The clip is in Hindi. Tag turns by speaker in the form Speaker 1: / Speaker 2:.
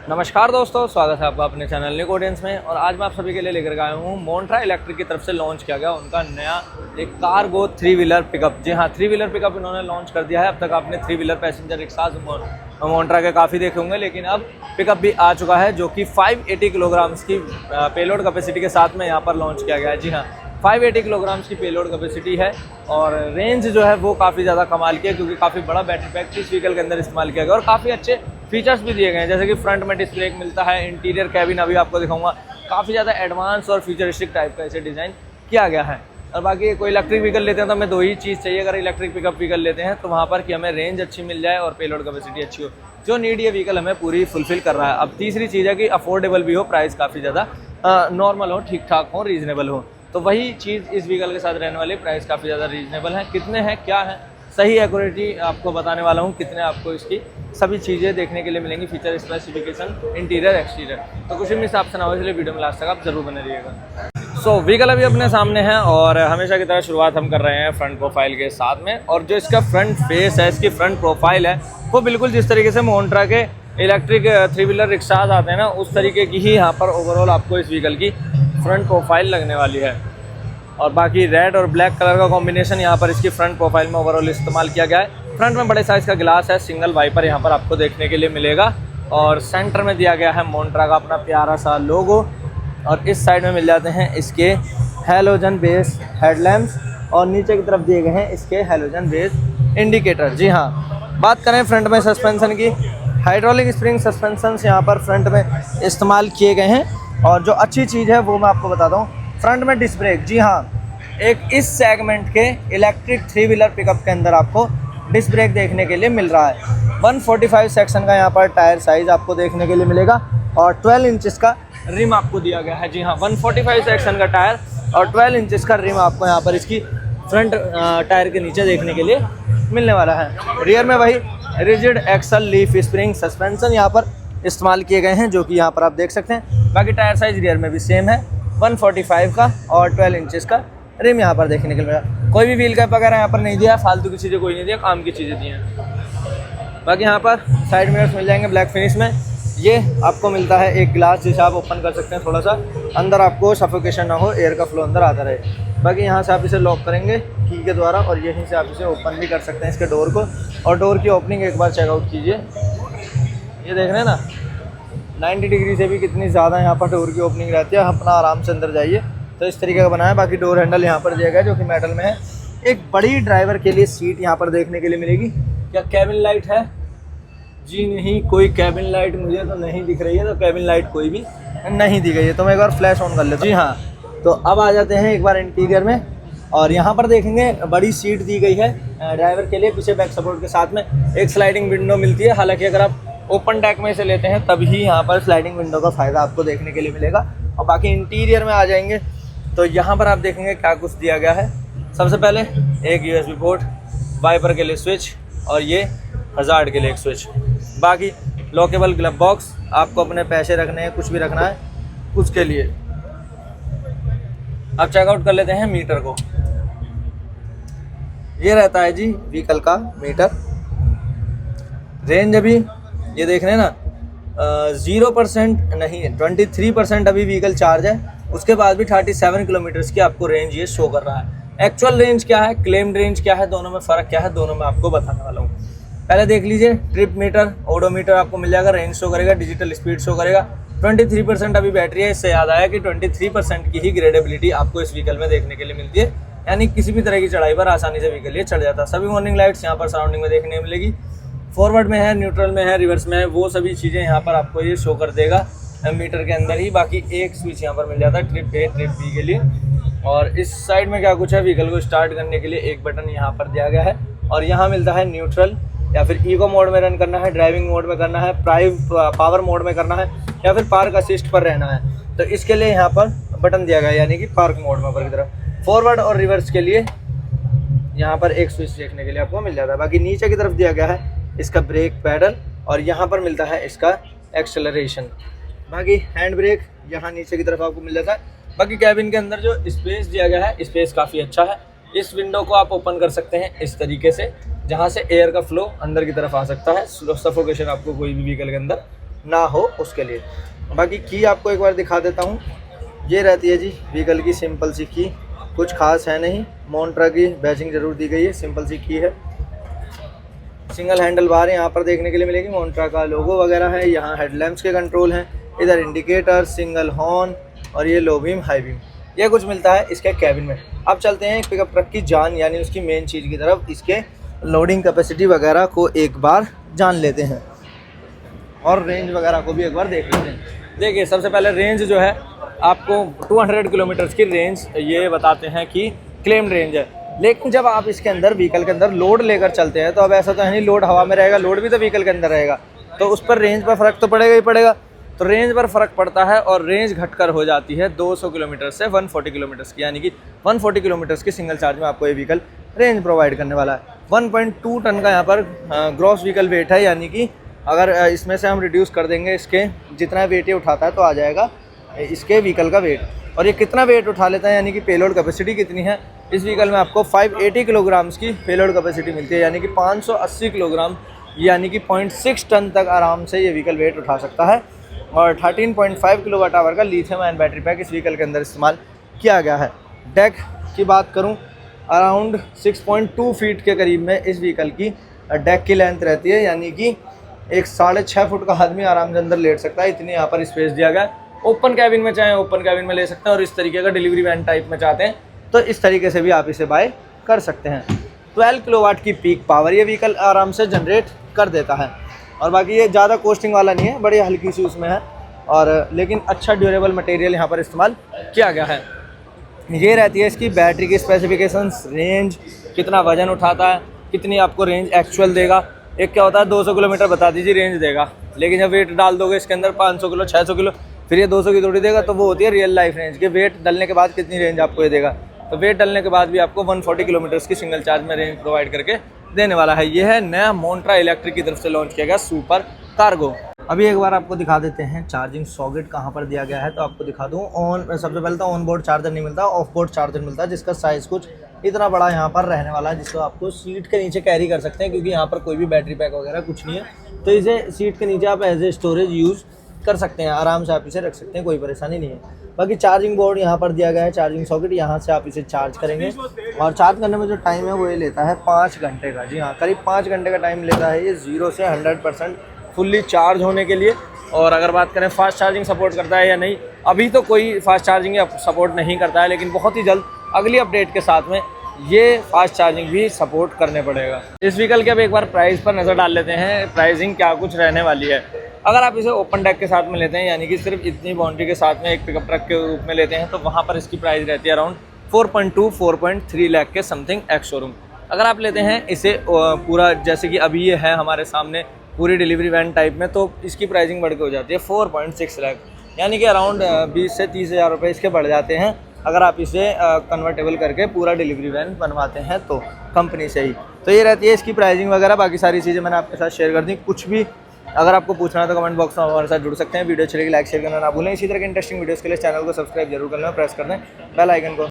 Speaker 1: नमस्कार दोस्तों, स्वागत है आपका अपने चैनल निक ऑडियंस में। और आज मैं आप सभी के लिए लेकर आया हूँ मोन्ट्रा इलेक्ट्रिक की तरफ से लॉन्च किया गया उनका नया एक कार्गो 3 व्हीलर पिकअप। जी हाँ, 3 व्हीलर पिकअप इन्होंने लॉन्च कर दिया है। अब तक आपने 3 व्हीलर पैसेंजर रिक्शा मोन्ट्रा के काफ़ी देखे होंगे, लेकिन अब पिकअप भी आ चुका है जो कि 580 किलोग्राम्स की पेलोड कैपेसिटी के साथ में यहाँ पर लॉन्च किया गया है। जी हाँ, 580 किलोग्राम्स की पेलोड कैपेसिटी है और रेंज जो है वो काफ़ी ज़्यादा कमाल की है, क्योंकि काफ़ी बड़ा बैटरी पैक इस व्हीकल के अंदर इस्तेमाल किया गया और काफ़ी अच्छे फीचर्स भी दिए गए हैं, जैसे कि फ्रंट में डिस्क ब्रेक मिलता है। इंटीरियर कैबिन अभी आपको दिखाऊंगा, काफ़ी ज़्यादा एडवांस और फ्यूचरिस्टिक टाइप का इसे डिज़ाइन किया गया है। और बाकी कोई इलेक्ट्रिक व्हीकल लेते हैं तो हमें दो ही चीज़ चाहिए। अगर इलेक्ट्रिक पिकअप व्हीकल लेते हैं तो वहाँ पर कि हमें रेंज अच्छी मिल जाए और पेलोड कैपेसिटी अच्छी हो, जो नीड ये व्हीकल हमें पूरी फुलफिल कर रहा है। अब तीसरी चीज़ है कि अफोर्डेबल भी हो, प्राइस काफ़ी ज़्यादा नॉर्मल हो, ठीक ठाक हो, रीजनेबल हो। तो वही चीज़ इस व्हीकल के साथ रहने वाली, प्राइस काफ़ी ज़्यादा रीजनेबल है। कितने हैं, क्या है, सही एक्यूरेटी आपको बताने वाला हूँ। कितने आपको इसकी सभी चीज़ें देखने के लिए मिलेंगी, फीचर, स्पेसिफिकेशन, इंटीरियर, एक्सटीरियर। तो कुछ भी हिसाब से ना हो, इसलिए वीडियो में लास्ट तक आप जरूर बने रहिएगा। सो व्हीकल अभी अपने सामने है और हमेशा की तरह शुरुआत हम कर रहे हैं फ्रंट प्रोफाइल के साथ में। और जो इसका फ्रंट फेस है, इसकी फ्रंट प्रोफाइल है, वो बिल्कुल जिस तरीके से मोन्ट्रा के इलेक्ट्रिक 3 व्हीलर रिक्शाज आते हैं ना, उस तरीके की ही यहाँ पर ओवरऑल आपको इस व्हीकल की फ्रंट प्रोफाइल लगने वाली है। और बाकी रेड और ब्लैक कलर का कॉम्बिनेशन यहाँ पर इसकी फ्रंट प्रोफाइल में ओवरऑल इस्तेमाल किया गया है। फ्रंट में बड़े साइज़ का ग्लास है, सिंगल वाइपर यहाँ पर आपको देखने के लिए मिलेगा और सेंटर में दिया गया है मोन्ट्रा का अपना प्यारा सा लोगो। और इस साइड में मिल जाते हैं इसके हैलोजन बेस हेडलैम्प्स और नीचे की तरफ दिए गए हैं इसके हैलोजन बेस इंडिकेटर। जी हाँ, बात करें फ्रंट में सस्पेंशन की, हाइड्रोलिक स्प्रिंग सस्पेंशन यहाँ पर फ्रंट में इस्तेमाल किए गए हैं। और जो अच्छी चीज़ है वो मैं आपको बताता हूँ, फ्रंट में डिस्क ब्रेक। जी हाँ, एक इस सेगमेंट के इलेक्ट्रिक 3 व्हीलर पिकअप के अंदर आपको डिस्क ब्रेक देखने के लिए मिल रहा है। 145 सेक्शन का यहाँ पर टायर साइज़ आपको देखने के लिए मिलेगा और 12 इंचेस का रिम आपको दिया गया है। जी हाँ, 145 सेक्शन का टायर और 12 इंचेस का रिम आपको यहाँ पर इसकी फ्रंट टायर के नीचे देखने के लिए मिलने वाला है। रियर में वही rigid axle leaf spring suspension यहाँ पर इस्तेमाल किए गए हैं, जो कि यहाँ पर आप देख सकते हैं। बाकी टायर साइज़ रियर में भी सेम है, 145 का और 12 इंचेस का रिम यहाँ पर देखने के लिए मिला। कोई भी व्हील कैप वगैरह यहाँ पर नहीं दिया, फालतू की चीज़ें कोई नहीं दिया, काम की चीज़ें दी हैं। बाकी यहाँ पर साइड मिरर्स मिल जाएंगे ब्लैक फिनिश में। ये आपको मिलता है एक ग्लास जिसे आप ओपन कर सकते हैं, थोड़ा सा अंदर आपको सफोकेशन ना हो, एयर का फ्लो अंदर आता रहे। बाकी यहाँ से आप इसे लॉक करेंगे की के द्वारा और यहीं से आप इसे ओपन भी कर सकते हैं इसके डोर को। और डोर की ओपनिंग एक बार चेकआउट कीजिए, ये देख रहे हैं ना, 90 डिग्री से भी कितनी ज़्यादा यहाँ पर डोर की ओपनिंग रहती है। अपना आराम से अंदर जाइए, तो इस तरीके का बना है। बाकी डोर हैंडल यहाँ पर दिया गया है जो कि मेटल में है। एक बड़ी ड्राइवर के लिए सीट यहाँ पर देखने के लिए मिलेगी। क्या कैबिन लाइट है? जी नहीं, कोई कैबिन लाइट मुझे तो नहीं दिख रही है, तो कैबिन लाइट कोई भी नहीं दी गई है। तो मैं एक बार फ्लैश ऑन कर लेता हूँ। जी हाँ, तो अब आ जाते हैं एक बार इंटीरियर में और यहाँ पर देखेंगे बड़ी सीट दी गई है ड्राइवर के लिए, पीछे बैक सपोर्ट के साथ में एक स्लाइडिंग विंडो मिलती है। हालांकि अगर आप ओपन डेक में इसे लेते हैं तभी यहाँ पर स्लाइडिंग विंडो का फ़ायदा आपको देखने के लिए मिलेगा। और बाकी इंटीरियर में आ जाएंगे तो यहाँ पर आप देखेंगे क्या कुछ दिया गया है। सबसे पहले एक USB पोर्ट, वाइपर के लिए स्विच और ये हज़ार्ड के लिए एक स्विच। बाकी लॉकेबल ग्लव बॉक्स, आपको अपने पैसे रखने हैं, कुछ भी रखना है उसके लिए। अब चेकआउट कर लेते हैं मीटर को। ये रहता है जी व्हीकल का मीटर। रेंज अभी ये देख रहे हैं ना, 0% नहीं, 23% अभी व्हीकल चार्ज है। उसके बाद भी 37 किलोमीटर्स की आपको रेंज ये शो कर रहा है। एक्चुअल रेंज क्या है, क्लेम्ड रेंज क्या है, दोनों में फ़र्क क्या है, दोनों में आपको बताने वाला हूँ। पहले देख लीजिए, ट्रिप मीटर, ओडोमीटर आपको मिल जाएगा, रेंज शो करेगा, डिजिटल स्पीड शो करेगा। 23% अभी बैटरी है। इससे याद आया कि 23% की ही ग्रेडेबिलिटी आपको इस व्हीकल में देखने के लिए मिलती है, यानी किसी भी तरह की चढ़ाई पर आसानी से व्हीकल ये चढ़ जाता है। सभी वार्निंग लाइट्स यहाँ पर सराउंडिंग में देखने मिलेगी। फॉरवर्ड में है, न्यूट्रल में है, रिवर्स में है, वो सभी चीज़ें यहाँ पर आपको ये शो कर देगा मीटर के अंदर ही। बाकी एक स्विच यहाँ पर मिल जाता है ट्रिप ए ट्रिप बी के लिए। और इस साइड में क्या कुछ है, व्हीकल को स्टार्ट करने के लिए एक बटन यहाँ पर दिया गया है और यहाँ मिलता है न्यूट्रल, या फिर इको मोड में रन करना है, ड्राइविंग मोड में करना है, पावर मोड में करना है, या फिर पार्क असिस्ट पर रहना है। तो इसके लिए यहाँ पर बटन दिया गया है, यानी कि पार्क मोड में ऊपर की तरफ। फॉरवर्ड और रिवर्स के लिए यहाँ पर एक स्विच देखने के लिए आपको मिल जाता है। बाकी नीचे की तरफ दिया गया है इसका ब्रेक पैडल और यहाँ पर मिलता है इसका एक्सेलरेशन। बाकी हैंड ब्रेक यहाँ नीचे की तरफ आपको मिल जाता है। बाकी कैबिन के अंदर जो स्पेस दिया गया है, स्पेस काफ़ी अच्छा है। इस विंडो को आप ओपन कर सकते हैं इस तरीके से, जहाँ से एयर का फ्लो अंदर की तरफ आ सकता है। सफोकेशन आपको कोई भी व्हीकल के अंदर
Speaker 2: ना हो उसके लिए। बाकी की आपको एक बार दिखा देता हूँ। ये रहती है जी व्हीकल की सिंपल सी की, कुछ खास है नहीं। मोन्ट्रा की बैजिंग ज़रूर दी गई है, सिंपल सी की है। सिंगल हैंडल बार यहाँ पर देखने के लिए मिलेगी, मोन्ट्रा का लोगो वगैरह है। यहाँ हेडलैम्प्स के कंट्रोल हैं, इधर इंडिकेटर, सिंगल हॉर्न और ये लो बीम, हाई बीम, ये कुछ मिलता है इसके कैबिन में। अब चलते हैं पिकअप ट्रक की जान यानी उसकी मेन चीज़ की तरफ, इसके लोडिंग कैपेसिटी वगैरह को एक बार जान लेते हैं और रेंज वगैरह को भी एक बार देख लेते हैं। देखिए सबसे पहले रेंज जो है आपको 200 किलोमीटर्स की रेंज ये बताते हैं कि क्लेम्ड रेंज है। लेकिन जब आप इसके अंदर व्हीकल के अंदर लोड लेकर चलते हैं तो अब ऐसा तो है नहीं लोड हवा में रहेगा, लोड भी तो व्हीकल के अंदर रहेगा, तो उस पर रेंज पर फ़र्क तो पड़ेगा ही पड़ेगा। तो रेंज पर फ़र्क पड़ता है और रेंज घटकर हो जाती है 200 किलोमीटर से 140 किलोमीटर्स की, यानी कि 140 किलोमीटर्स की सिंगल चार्ज में आपको ये व्हीकल रेंज प्रोवाइड करने वाला है। 1.2 टन का यहाँ पर ग्रॉस व्हीकल वेट है, यानी कि अगर इसमें से हम रिड्यूस कर देंगे इसके जितना वेट ये उठाता है तो आ जाएगा इसके व्हीकल का वेट। और ये कितना वेट उठा लेता है यानी कि पेलोड कैपेसिटी कितनी है, इस व्हीकल में आपको 580 किलोग्राम्स की पेलोड कैपेसिटी मिलती है, यानी कि 580 किलोग्राम यानी कि 0.6 टन तक आराम से ये व्हीकल वेट उठा सकता है। और 13.5 किलोवाट आवर का लिथियम आयन बैटरी पैक इस व्हीकल के अंदर इस्तेमाल किया गया है। डेक की बात करूं, अराउंड 6.2 फीट के करीब में इस व्हीकल की डेक की लेंथ रहती है, यानी कि एक 6.5 फुट का आदमी आराम से अंदर लेट सकता है, इतनी यहाँ पर स्पेस दिया गया है। ओपन कैबिन में चाहें ओपन कैबिन में ले सकते हैं, और इस तरीके का डिलीवरी वैन टाइप में चाहते हैं तो इस तरीके से भी आप इसे बाय कर सकते हैं। 12 किलोवाट की पीक पावर ये व्हीकल आराम से जनरेट कर देता है। और बाकी ये ज़्यादा कोस्टिंग वाला नहीं है, बड़ी हल्की सी उसमें है, और लेकिन अच्छा ड्यूरेबल मटेरियल यहाँ पर इस्तेमाल किया गया है। ये रहती है इसकी बैटरी की स्पेसिफिकेशंस, रेंज, कितना वजन उठाता है, कितनी आपको रेंज एक्चुअल देगा। एक क्या होता है 200 किलोमीटर बता दीजिए रेंज देगा, लेकिन जब वेट डाल दोगे इसके अंदर 500 किलो 600 किलो फिर ये 200 की थोड़ी देगा, तो वो होती है रियल लाइफ रेंज के वेट डलने के बाद कितनी रेंज आपको ये देगा। तो वेट डलने के बाद भी आपको 140 किलोमीटर्स की सिंगल चार्ज में रेंज प्रोवाइड करके देने वाला है। ये है नया मोन्ट्रा इलेक्ट्रिक की तरफ से लॉन्च किया गया सुपर कार्गो। अभी एक बार आपको दिखा देते हैं चार्जिंग सॉकेट कहाँ पर दिया गया है, तो आपको दिखा दूँ। सबसे पहले तो ऑन बोर्ड चार्जर नहीं मिलता, ऑफ बोर्ड चार्जर मिलता है, जिसका साइज़ कुछ इतना बड़ा यहाँ पर रहने वाला है, जिसको आपको सीट के नीचे कैरी कर सकते हैं, क्योंकि यहाँ पर कोई भी बैटरी पैक वगैरह कुछ नहीं है, तो इसे सीट के नीचे आप एज ए स्टोरेज यूज़ कर सकते हैं, आराम से आप इसे रख सकते हैं, कोई परेशानी नहीं है। बाकी चार्जिंग बोर्ड यहाँ पर दिया गया है, चार्जिंग सॉकेट, यहाँ से आप इसे चार्ज करेंगे, और चार्ज करने में जो टाइम है वो ये लेता है 5 घंटे का। जी हाँ, करीब 5 घंटे का टाइम लेता है ये 0 से 100% फुल्ली चार्ज होने के लिए। और अगर बात करें फास्ट चार्जिंग सपोर्ट करता है या नहीं, अभी तो कोई फास्ट चार्जिंग सपोर्ट नहीं करता है, लेकिन बहुत ही जल्द अगली अपडेट के साथ में ये फास्ट चार्जिंग भी सपोर्ट करने पड़ेगा। इस व्हीकल के अब एक बार प्राइस पर नज़र डाल लेते हैं, प्राइसिंग क्या कुछ रहने वाली है। अगर आप इसे ओपन डेक के साथ में लेते हैं, यानी कि सिर्फ इतनी बाउंड्री के साथ में एक पिकअप ट्रक के रूप में लेते हैं, तो वहाँ पर इसकी प्राइस रहती है अराउंड 4.2-4.3 लाख के समथिंग एक्स शोरूम। अगर आप लेते हैं इसे पूरा जैसे कि अभी ये है हमारे सामने पूरी डिलीवरी वैन टाइप में, तो इसकी प्राइसिंग बढ़ के हो जाती है 4.6 लाख, यानी कि अराउंड 20 से 30 हज़ार रुपये इसके बढ़ जाते हैं अगर आप इसे कन्वर्टेबल करके पूरा डिलीवरी वैन बनवाते हैं तो कंपनी से ही। तो ये रहती है इसकी प्राइसिंग वगैरह। बाकी सारी चीज़ें मैंने आपके साथ शेयर कर दी। कुछ भी अगर आपको पूछना है तो कमेंट बॉक्स में हमारे साथ जुड़ सकते हैं। वीडियो अच्छी लगी लाइक शेयर करना ना भूलें। इसी तरह के इंटरेस्टिंग वीडियोज़ के लिए चैनल को सब्सक्राइब जरूर कर लें, प्रेस कर दें बेल आइकन को।